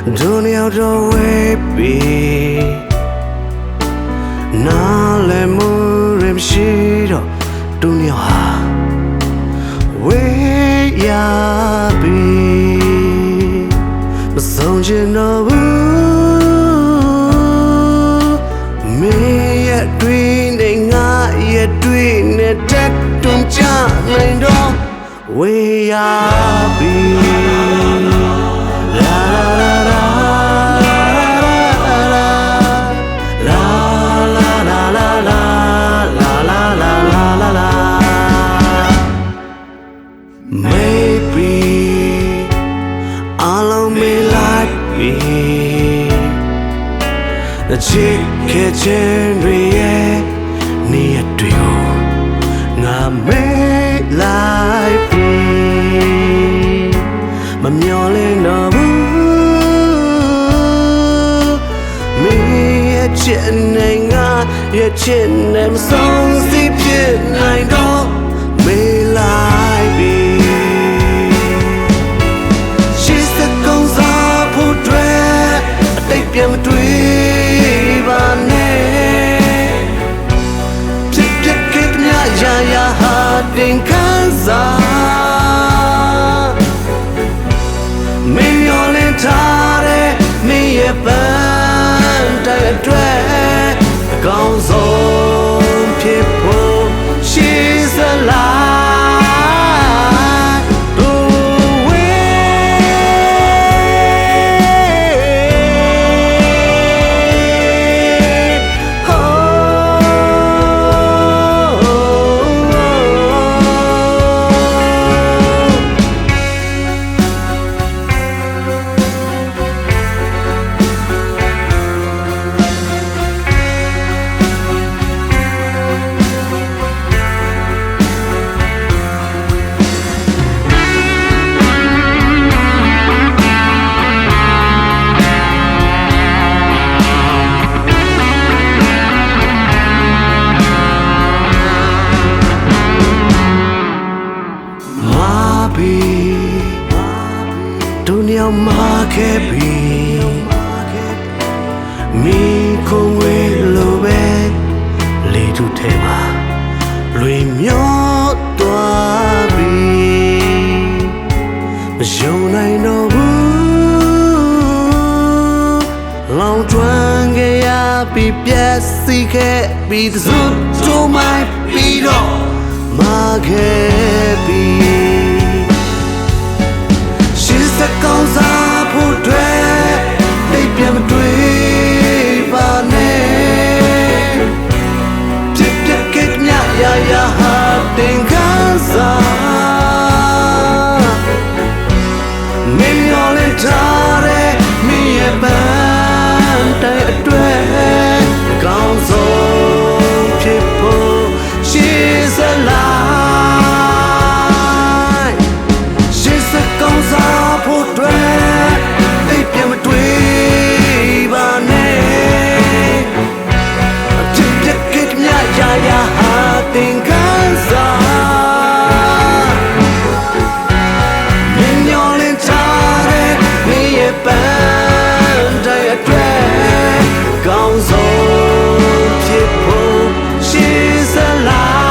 dunia do wepi na le murim shiro dunia ha we ya bi masong chin no bu me ya twi ne nga ya twi ne tat tun cha nai do we ya bi Maybe I'll me like me the chicken near to you now may like me but you're no me a chin your chin and songs deep in I know may like me Piam tui ba ne Pip pip kip nya ya ya ha ding kan za Me yo lin ta de me ye ban tai atwe Kaung song phit pho she's alive Dunia makebi mi kongwe lobe le tu thema lwe myo twa bi myo nai no bu long twan ge ya pi pyat si khe bi zu to mai pi do makebi the cause I put they piam tui ba ne Tip tip kik nya ya ya ha ding kan za Me all in tare me ye ban tai atwe kaung so phit pho she's alive she's the cause I they piam tui ba ne Tip tip kik nya ya ya ha ding kan za Min yo lin tare me ye ban tai atwe kaung so phit pho she's alive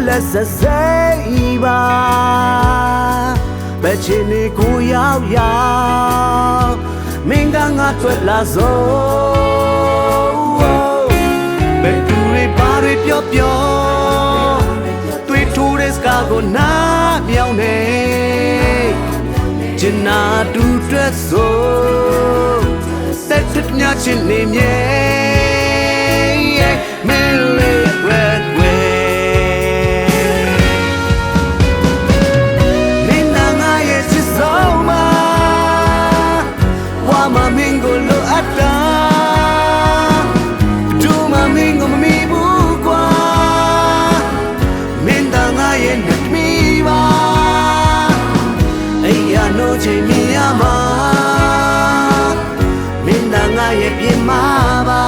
let's say ba ဘယ်ချင်နေကိုရောက် မင်းကငါတွေ့လာစိုးဘယ်သူတွေပါတွေပြောတွေ့ထိုးတဲ့စကားကိုနားမြောင်းနေချင်နာတူတွက်ဆိုသက်သက်ညချင်နေမြဲမင်းလေးဝဲဝဲမင်းနာငါရဲ့ချစ်ဆုံးမဝါမမင်းကိုလိုအပ်တာဒူမမင်းကိုမမီဘူးကွာမင်းနာငါရဲ့နှမီပါအိယာနိုးချင်မြင်ရမှာမင်းနာငါရဲ့ပြင်မှာပါ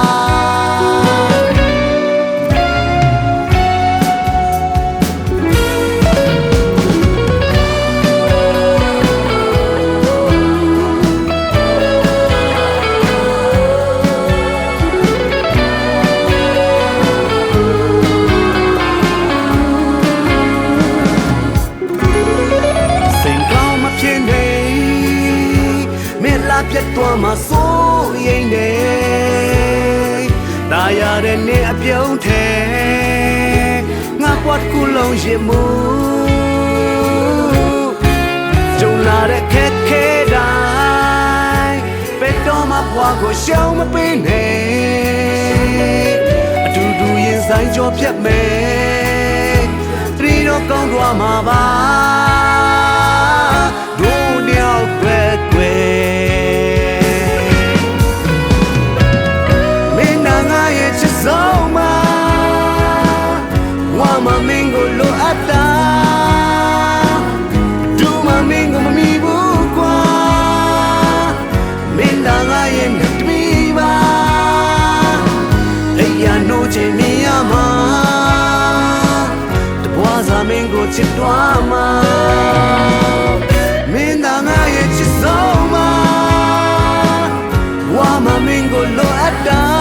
ပြတ်သွားမှာစိုးရိမ်နေဒါရတဲ့နေ့အပြုံးထဲငါကွက်ကူလုံးရင်မူကြုံလာတဲ့ခက်ခဲတိုင်းဘယ်တော့မှဘွားကိုရှောင်မပေးနဲ့အတူတူရင်ဆိုင်ကြောဖြတ်မယ်တရီတော့ကောင်းသွားမှာပါတို့ညောက်ပဲကွယ်ဆုံးမဝါမမင်းကိုလိုအပ်တာဒူမမင်းကိုမမီဘူးကွာမင်းလာငါရဲ့နှမီပါအိယာနိုးချင်မြင်ရမှာတပွားစားမင်းကိုချစ်သွားမှာမင်းလာငါရဲ့ချစ်ဆုံးမဝါမမင်းကိုလိုအပ်တာ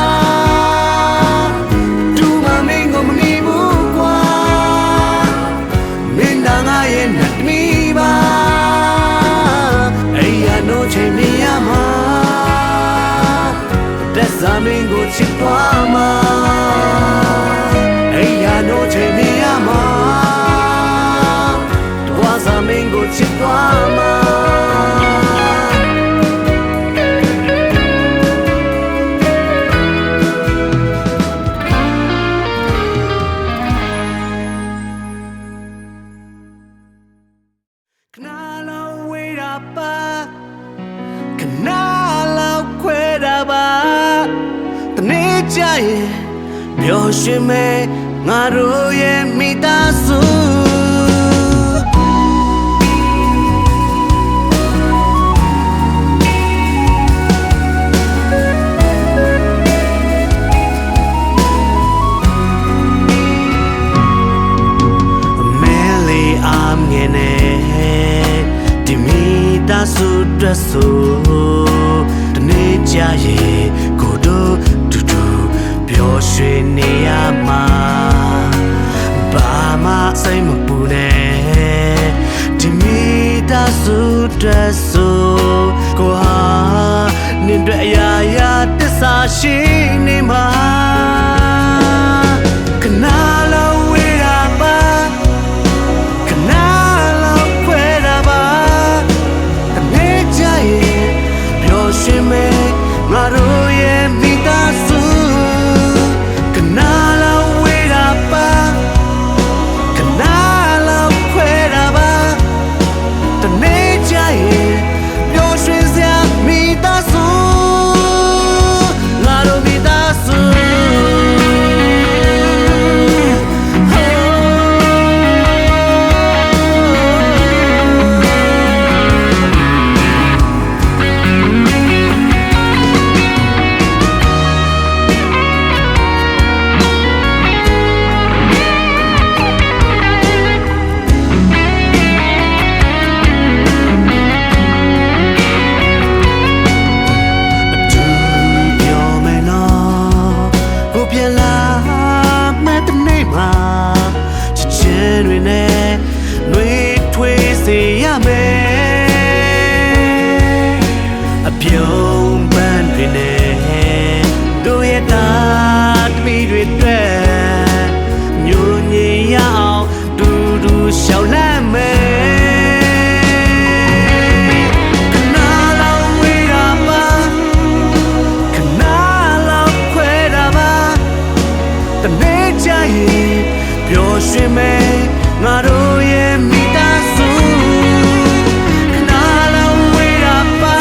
ချိန်မြင်ရမှာတက်စားမင်းကိုချစ်သွားမှာအိယာနိုးချိန်မြင်ရမှာတွားစားမင်းကိုချစ်သွားမှာခဏလုံးဝေးတာပါနာလောက်ခွဲတာပါတနေ့ကျရင်ပျော်ရွှင်မဲ့ငါတို့ရဲ့မိသားစုမဲလေးအားငယ်နေဒီမိသားစုအတွက်ဆိုတနေ့ကျရင်ကိုတို့တူတူပျော်ရွှင်နေရမှာဘာမှစိတ်မပူနဲ့ဒီမိသားစုအတွက်ဆိုကိုဟာနင်တို့အရာရာတစ္ဆာရှိနေမှာခဏလောက်ဝေးတာပါခဏလောက်ခွဲတာပါတနေ့ကျရင်ပျော်ရွှင်မဲ့ငါတို့ရဲ့မိသားစုခဏလောက်ဝေးတာပါခဏလောက်ခွဲတာပါတနေ့ကျရင်ပျော်ရွှင်စရာမိသားစုငါတို့မိသားစုတွေနဲ့နှွေးထွေးစေရမယ်အပြုံး ျော်ရွှင်မယ်ငါတို့ရဲ့မိသားစုခဏလောက်ဝေးတာပါ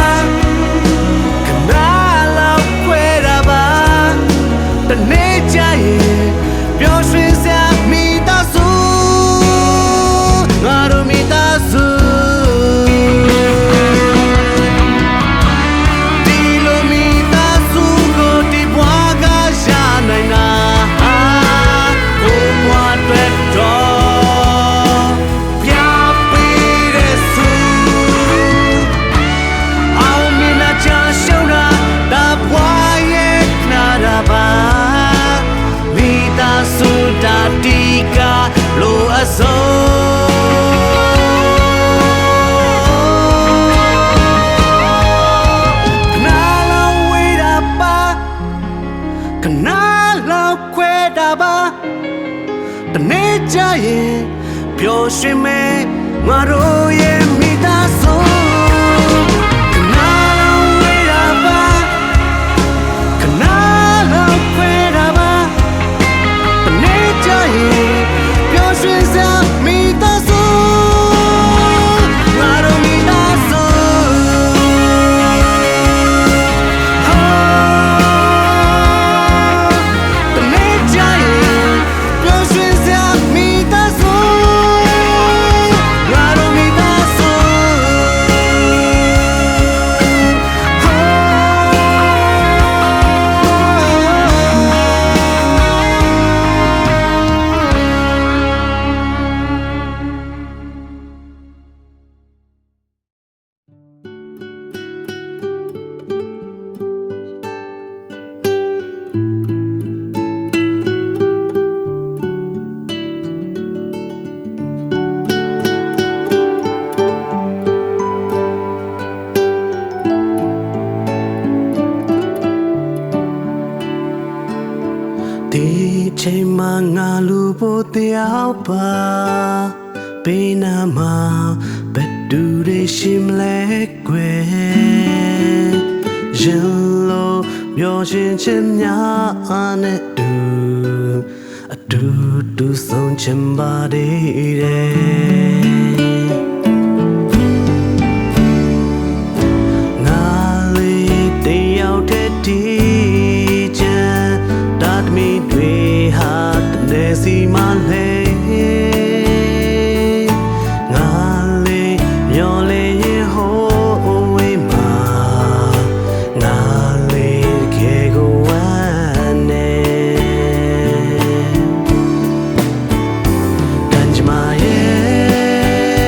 ခဏလောက်ခွဲတာပါတနေ့ကျရင်ပျော်ရွှင်စရာမိသားစုငါတို့မိသားစုခဏလောက်ခွဲတာပါတနေ့ကျရင်ပျော်ရွှင်မယ်ငါတို့ရဲ့မိသားစုခဏလောက်ဝေးတာပါခဏလောက်ခွဲတာပါတနေ့ကျရင်ပျော်ရွှင်စရာမိသားစုငါတို့မိသားစုဒီချိန်မှငါလူဖို့တရားပါဘေးနားမှာဘယ်သူတွေရှိမလဲကွယ်ရင်လို့ပြောချင်းချင်းများအားနဲ့အတူဆုံးချင်ပါသေးတယ်ငါလေးတယောက်တည်းဒီစီမလဲငါလေးမျောလေးရင်ဟိုးဝေးမှာငါလေးခေကိုဝမ်းနေတန်ကြမရဲ့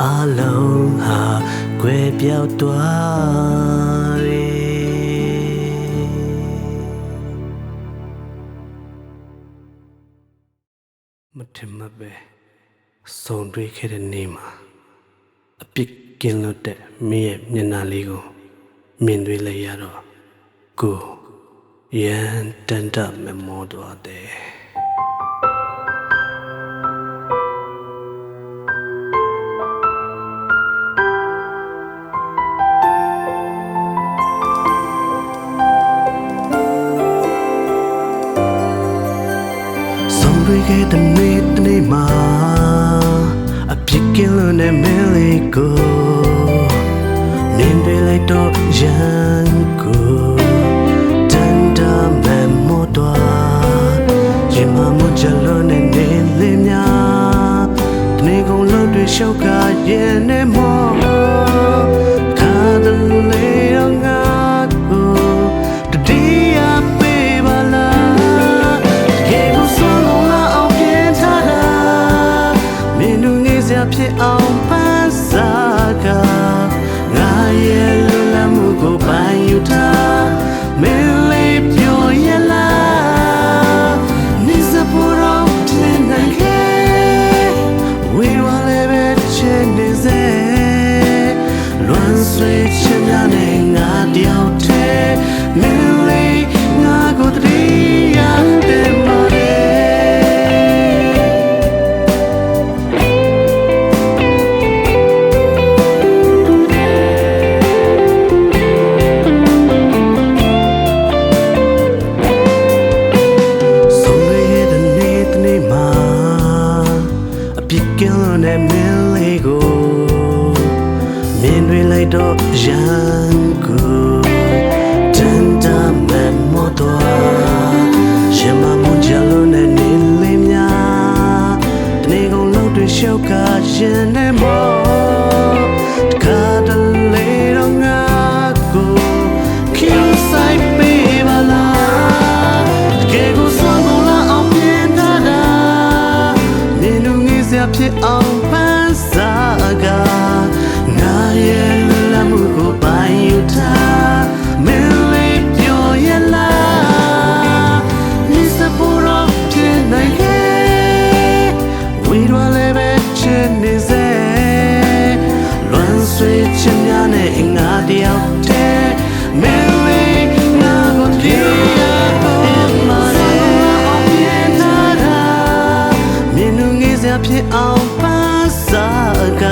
အားလုံးဟာကွယ်ပြောက်သွားပြီမထင်မှတ်ပဲဆုံတွေ့ခဲ့တဲ့နေ့မှာအပြစ်ကင်းလွတ်တဲ့မင်းရဲ့မျက်နှာလေးကိုမြင်တွေ့လိုက်ရတော့ကိုရန်တန်တမမောသွားတယ်တွေ့ခဲ့တဲ့နေ့မှာအပြစ်ကင်းလွတ်တဲ့မင်းလေးကိုမြင်တွေ့လိုက်တော့ရန်ကိုတန်တာမမောတော့ရင်မမကြလို့နဲ့နေလေးများနေကုန်လို့တွေ့ရှောက်ကရင်နဲ့မောခါတလေတော့ငါကိုတတိယပေးပါလားဖြစ်အောင်ပန်းစားကငါရဲ့လူလမှုကိုပိုင်ယူထားမင်းလေးပြောရလားနေစပူတော့တင်နိုင်ခဲ့ဝီဝါလေးပဲချင်နေစေလွန်ဆွေချင်များနဲ့ငါတယောက်တည်းမင်းလေးငါကိုတည်းရတဲ့မကင်းလွန်တဲ့မင်းလေးကိုမြင်တွေ့လိုက်တော့ရန်ကိုတန်တာမမောတော့ရင်မမကြလို့နဲ့နေလေးများတနေ့ကုန်လို့တွေ့ရှောက်ကရင်နဲ့မောတခါတလေတော့ငါကိုခေဆိုင်ပေးပါလားတကယ်ကိုစွန့်ကုန်လာအောင်ပြင်ထားတာမြင်သူငေးစရာဖြစ်အောင်ပန်းစားကငါရဲ့လမ်းမှုကိုပိုင်ယူထားမင်းလေးပြောရလားဒီစပူတော့ဖြစ်နိုင်ခဲ့ဝီရလည်းပဲချင်နေစေလွန်ဆွေချင်များနဲ့ငါတယောက်တည်းမင်းလေးငါကိုပြေးရဖြစ်အောင်ပန်းစားက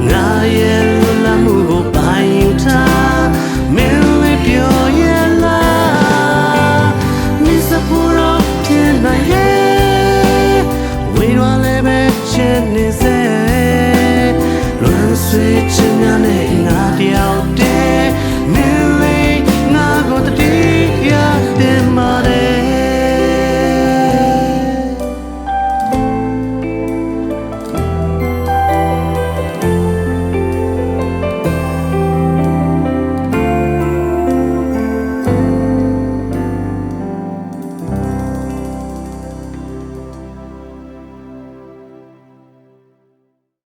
ငါရဲ့လူလမှုကိုပိုင်ယူထားမင်းလေးပြောရလားမစ္စပူရောဖြစ်နိုင်ရဲ့ဝေးရလည်းပဲချင်နေစေလွန်ဆွေချ